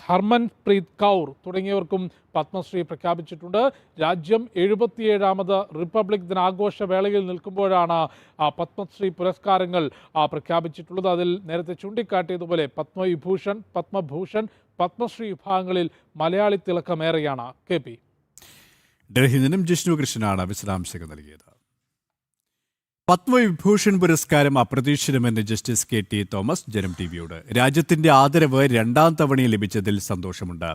ഹർമൻപ്രീത് കൗർ തുടങ്ങിയവർക്കും പത്മശ്രീ പ്രഖ്യാപിച്ചിട്ടുണ്ട്. രാജ്യം 77ാമത് റിപ്പബ്ലിക് ദിനാഘോഷ വേളയിൽ നിൽക്കുമ്പോഴാണ് പത്മശ്രീ പുരസ്കാരങ്ങൾ പ്രഖ്യാപിച്ചിട്ടുള്ളത്. അതിൽ നേരത്തെ ചൂണ്ടിക്കാട്ടിയതുപോലെ പത്മവിഭൂഷൺ, പത്മഭൂഷൺ, പത്മശ്രീ വിഭാഗങ്ങളിൽ മലയാളി തിളക്കമേറെയാണ്. KP ഡൽഹിയിൽ നിന്നും ജിഷ്ണു കൃഷ്ണനാണ് വിശദാംശങ്ങൾ നൽകിയത്. പത്മവിഭൂഷൺ പുരസ്കാരം അപ്രതീക്ഷിതമെന്ന് ജസ്റ്റിസ് KT തോമസ് ജനം ടിവിയോട്. രാജ്യത്തിന്റെ ആദരവ് രണ്ടാം തവണയും ലഭിച്ചതിൽ സന്തോഷമുണ്ട്.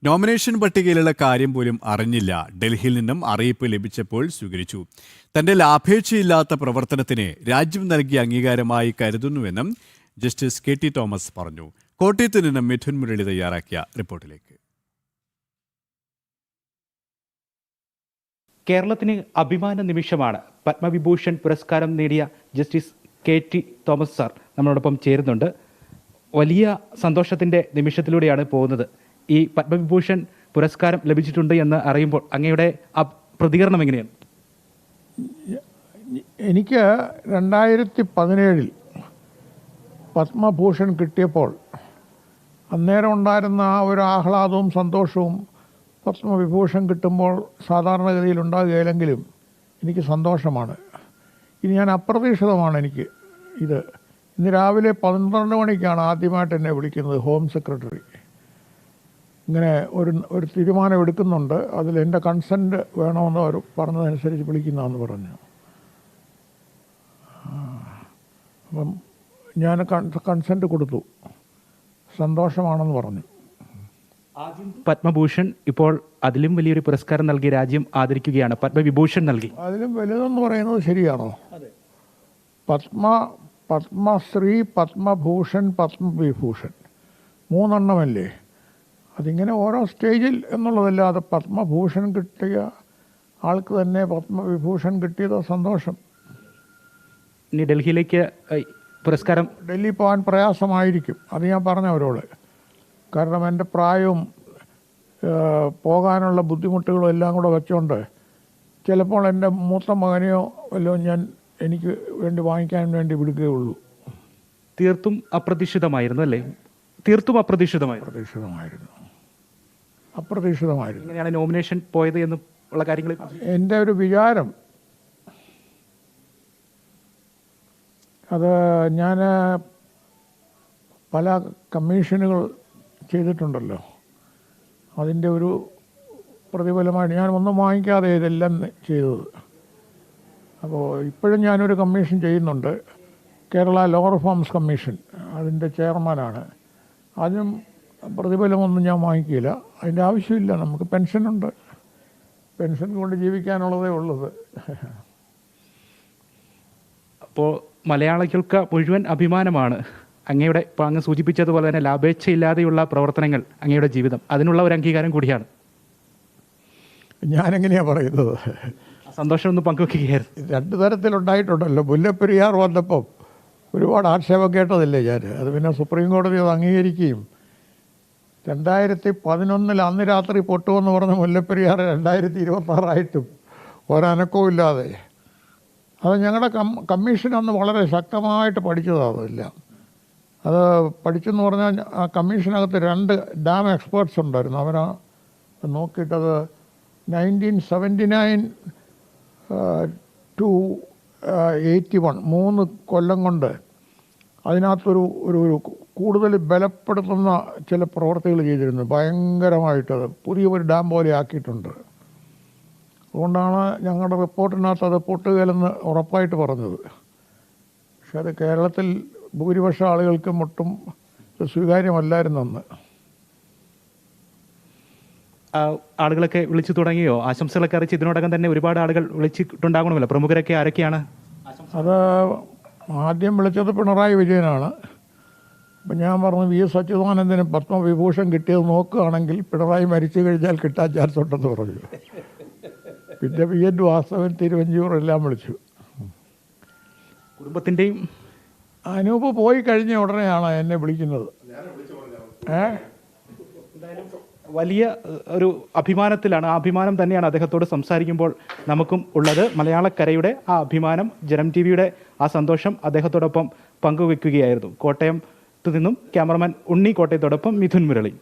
നോമിനേഷൻ പട്ടികയിലുള്ള കാര്യം പോലും അറിഞ്ഞില്ല. ഡൽഹിയിൽ നിന്നും അറിയിപ്പ് ലഭിച്ചപ്പോൾ സ്വീകരിച്ചു. തന്റെ ലാഭേച്ഛയില്ലാത്ത പ്രവർത്തനത്തിന് രാജ്യം നൽകിയ അംഗീകാരമായി കരുതുന്നുവെന്നും ജസ്റ്റിസ് KT തോമസ് പറഞ്ഞു. കോട്ടയത്ത് നിന്നും മിഥുൻ മുരളി തയ്യാറാക്കിയ റിപ്പോർട്ടിലേക്ക്. കേരളത്തിന് അഭിമാന നിമിഷമാണ്. പത്മവിഭൂഷൺ പുരസ്കാരം നേടിയ ജസ്റ്റിസ് KT തോമസ് സാർ നമ്മളോടൊപ്പം ചേരുന്നുണ്ട്. വലിയ സന്തോഷത്തിൻ്റെ നിമിഷത്തിലൂടെയാണ് പോകുന്നത്. ഈ പത്മവിഭൂഷൺ പുരസ്കാരം ലഭിച്ചിട്ടുണ്ട് എന്ന് അറിയുമ്പോൾ അങ്ങയുടെ പ്രതികരണം എങ്ങനെയാണ്? എനിക്ക് 2017 പത്മഭൂഷൺ കിട്ടിയപ്പോൾ അന്നേരം ഉണ്ടായിരുന്ന ആ ഒരു ആഹ്ലാദവും സന്തോഷവും പത്മവിഭൂഷൺ കിട്ടുമ്പോൾ സാധാരണഗതിയിൽ ഉണ്ടാകുകയില്ലെങ്കിലും എനിക്ക് സന്തോഷമാണ്. ഇനി ഞാൻ അപ്രതീക്ഷിതമാണ് എനിക്ക് ഇത്. ഇന്ന് രാവിലെ 12 മണിക്കാണ് ആദ്യമായിട്ട് എന്നെ വിളിക്കുന്നത് ഹോം സെക്രട്ടറി. ഇങ്ങനെ ഒരു തീരുമാനം എടുക്കുന്നുണ്ട്, അതിൽ എൻ്റെ കൺസെൻറ്റ് വേണമെന്ന് അവർ പറഞ്ഞതനുസരിച്ച് വിളിക്കുന്നതെന്ന് പറഞ്ഞു. അപ്പം ഞാൻ കൺസെൻറ്റ് കൊടുത്തു. സന്തോഷമാണെന്ന് പറഞ്ഞു. പത്മഭൂഷൺ ഇപ്പോൾ അതിലും വലിയൊരു പുരസ്കാരം നൽകി രാജ്യം ആദരിക്കുകയാണ്. പത്മവിഭൂഷൺ നൽകി. അതിലും വലുതെന്ന് പറയുന്നത് ശരിയാണോ? പത്മശ്രീ, പത്മഭൂഷൺ, പത്മവിഭൂഷൺ 3 എണ്ണമല്ലേ? അതിങ്ങനെ ഓരോ സ്റ്റേജിൽ എന്നുള്ളതല്ലാതെ പത്മഭൂഷൺ കിട്ടിയ ആൾക്ക് തന്നെ പത്മവിഭൂഷൺ കിട്ടിയത് സന്തോഷം. ഇനി ഡൽഹിയിലേക്ക് പുരസ്കാരം ഡൽഹി പോകാൻ പ്രയാസമായിരിക്കും, അത് ഞാൻ പറഞ്ഞവരോട്. കാരണം എൻ്റെ പ്രായവും പോകാനുള്ള ബുദ്ധിമുട്ടുകളും എല്ലാം കൂടെ വെച്ചുകൊണ്ട് ചിലപ്പോൾ എൻ്റെ മൂത്ത മകനെയോ വല്ലതും എനിക്ക് വേണ്ടി വാങ്ങിക്കാൻ വേണ്ടി വിടുകയുള്ളൂ. തീർത്തും അപ്രതീക്ഷിതമായിരുന്നു അല്ലേ? തീർത്തും അപ്രതീക്ഷിതമായിരുന്നു. എങ്ങനെയാണ് നോമിനേഷൻ പോയത് എന്നുള്ള കാര്യങ്ങൾ എൻ്റെ ഒരു വിചാരം, അത് ഞാൻ പല കമ്മീഷനുകൾ ചെയ്തിട്ടുണ്ടല്ലോ, അതിൻ്റെ ഒരു പ്രതിഫലമായിട്ട് ഞാൻ ഒന്നും വാങ്ങിക്കാതെ ഇതെല്ലാം ചെയ്തത്. അപ്പോൾ ഇപ്പോഴും ഞാനൊരു കമ്മീഷൻ ചെയ്യുന്നുണ്ട്, കേരള ലോ റിഫോംസ് കമ്മീഷൻ, അതിൻ്റെ ചെയർമാനാണ്. അതിനും പ്രതിഫലമൊന്നും ഞാൻ വാങ്ങിക്കില്ല, അതിൻ്റെ ആവശ്യമില്ല. നമുക്ക് പെൻഷനുണ്ട്, പെൻഷൻ കൊണ്ട് ജീവിക്കാനുള്ളതേ ഉള്ളത്. അപ്പോൾ മലയാളികൾക്ക് മുഴുവൻ അഭിമാനമാണ് അങ്ങയുടെ, ഇപ്പോൾ അങ്ങ് സൂചിപ്പിച്ചതുപോലെ തന്നെ ലാഭേച്ഛയില്ലാതെയുള്ള പ്രവർത്തനങ്ങൾ, അങ്ങയുടെ ജീവിതം, അതിനുള്ള ഒരു അംഗീകാരം കൂടിയാണ്. ഞാനെങ്ങനെയാണ് പറയുന്നത്? സന്തോഷം ഒന്ന് പങ്കുവയ്ക്കുകയായിരുന്നു. 2 തരത്തിലുണ്ടായിട്ടുണ്ടല്ലോ. മുല്ലപ്പെരിയാർ വന്നപ്പം ഒരുപാട് ആക്ഷേപം കേട്ടതില്ലേ ഞാൻ. അത് പിന്നെ സുപ്രീം കോടതി അത് അംഗീകരിക്കുകയും 2011 അന്ന് രാത്രി പൊട്ടുമെന്ന് പറഞ്ഞ മുല്ലപ്പെരിയാർ 2026 ഒരനക്കവും ഇല്ലാതെ. അത് ഞങ്ങളുടെ കമ്മീഷൻ അന്ന് വളരെ ശക്തമായിട്ട് പഠിച്ചതാണ് എല്ലാം. അത് പഠിച്ചെന്ന് പറഞ്ഞാൽ ആ കമ്മീഷനകത്ത് 2 ഡാം എക്സ്പേർട്സ് ഉണ്ടായിരുന്നു. അവരാ നോക്കിയിട്ടത് 1979 to 81 3 കൊല്ലം കൊണ്ട് അതിനകത്തൊരു കൂടുതൽ ബലപ്പെടുത്തുന്ന ചില പ്രവർത്തികൾ ചെയ്തിരുന്നു. ഭയങ്കരമായിട്ടത് പുതിയൊരു ഡാം പോലെ ആക്കിയിട്ടുണ്ട്. അതുകൊണ്ടാണ് ഞങ്ങളുടെ റിപ്പോർട്ടിനകത്ത് അത് പൊട്ടുകയില്ലെന്ന് ഉറപ്പായിട്ട് പറഞ്ഞത്. പക്ഷെ അത് കേരളത്തിൽ ഭൂരിപക്ഷം ആളുകൾക്കും ഒട്ടും സ്വീകാര്യമല്ലായിരുന്നു അന്ന്. ആളുകളൊക്കെ വിളിച്ചു തുടങ്ങിയോ? ആശംസകളൊക്കെ അറിയിച്ച് ഇതിനോടകം തന്നെ ഒരുപാട് ആളുകൾ വിളിച്ചിട്ടുണ്ടാകണമല്ലോ. പ്രമുഖരൊക്കെ ആരൊക്കെയാണ്? അത് ആദ്യം വിളിച്ചത് പിണറായി വിജയനാണ്. അപ്പം ഞാൻ പറഞ്ഞു VS അച്യുതാനന്ദന് പത്മവിഭൂഷൺ കിട്ടിയത് നോക്കുകയാണെങ്കിൽ പിണറായി മരിച്ചു കഴിഞ്ഞാൽ കിട്ടാൻ ചാൻസ് ഉണ്ടെന്ന് പറഞ്ഞു. പിന്നെ PN വാസവൻ, തിരുവഞ്ചൂർ എല്ലാം വിളിച്ചു. കുടുംബത്തിൻ്റെയും അനൂപ് പോയി കഴിഞ്ഞ ഉടനെയാണ് എന്നെ വിളിക്കുന്നത്. വലിയ ഒരു അഭിമാനത്തിലാണ്. ആ അഭിമാനം തന്നെയാണ് അദ്ദേഹത്തോട് സംസാരിക്കുമ്പോൾ നമുക്കും ഉള്ളത്. മലയാളക്കരയുടെ ആ അഭിമാനം, ജനം TV യുടെ ആ സന്തോഷം അദ്ദേഹത്തോടൊപ്പം പങ്കുവെക്കുകയായിരുന്നു. കോട്ടയം നിന്നും ക്യാമറമാൻ ഉണ്ണി കോട്ടയത്തോടൊപ്പം മിഥുൻ മുരളി.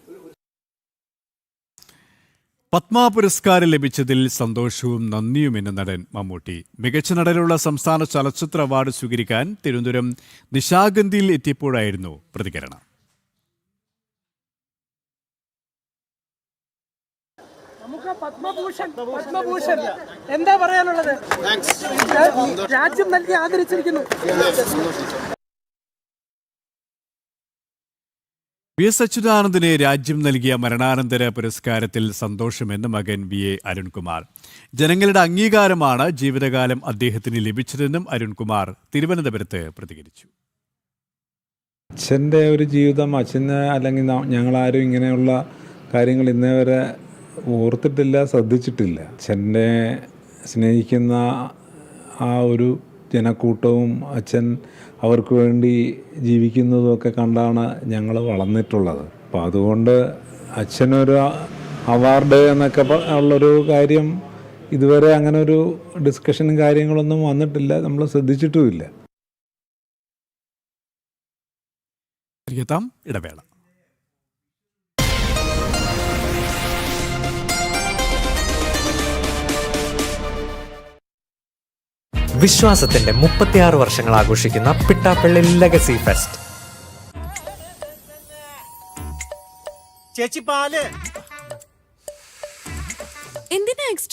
പത്മ പുരസ്കാരം ലഭിച്ചതിൽ സന്തോഷവും നന്ദിയുമെന്ന് നടൻ മമ്മൂട്ടി. മികച്ച നടനുള്ള സംസ്ഥാന ചലച്ചിത്ര അവാർഡ് സ്വീകരിക്കാൻ തിരുവനന്തപുരം നിശാഗന്ധിയിൽ എത്തിയപ്പോഴായിരുന്നു പ്രതികരണം. പത്മഭൂഷൺ എന്താ പറയാനുള്ളത്? രാജ്യം നൽകി ആദരിച്ചിരിക്കുന്നു. വി.എസ്. അച്യുതാനന്ദന് രാജ്യം നൽകിയ മരണാനന്തര പുരസ്കാരത്തിൽ സന്തോഷമെന്ന് മകൻ വി.എ. അരുൺകുമാർ. ജനങ്ങളുടെ അംഗീകാരമാണ് ജീവിതകാലം അദ്ദേഹത്തിന് ലഭിച്ചതെന്നും അരുൺകുമാർ തിരുവനന്തപുരത്ത് പ്രതികരിച്ചു. അച്ഛൻ്റെ ഒരു ജീവിതം, അച്ഛന് അല്ലെങ്കിൽ ഞങ്ങളാരും ഇങ്ങനെയുള്ള കാര്യങ്ങൾ ഇന്നേ വരെ ഓർത്തിട്ടില്ല, ശ്രദ്ധിച്ചിട്ടില്ല. അച്ഛനെ സ്നേഹിക്കുന്ന ആ ഒരു ജനക്കൂട്ടവും അച്ഛൻ അവർക്ക് വേണ്ടി ജീവിക്കുന്നതുമൊക്കെ കണ്ടാണ് ഞങ്ങൾ വളർന്നിട്ടുള്ളത്. അപ്പോൾ അതുകൊണ്ട് അച്ഛനൊരു അവാർഡ് എന്നൊക്കെ ഉള്ളൊരു കാര്യം ഇതുവരെ അങ്ങനെ ഒരു ഡിസ്കഷനും കാര്യങ്ങളൊന്നും വന്നിട്ടില്ല, നമ്മൾ ശ്രദ്ധിച്ചിട്ടുമില്ല. ഇടവേള. വിശ്വാസത്തിന്റെ 36 വർഷങ്ങൾ ആഘോഷിക്കുന്ന പിട്ടാപ്പള്ളി ലെഗസി ഫെസ്റ്റ്. ചേച്ചി പാല് എന്തിനാ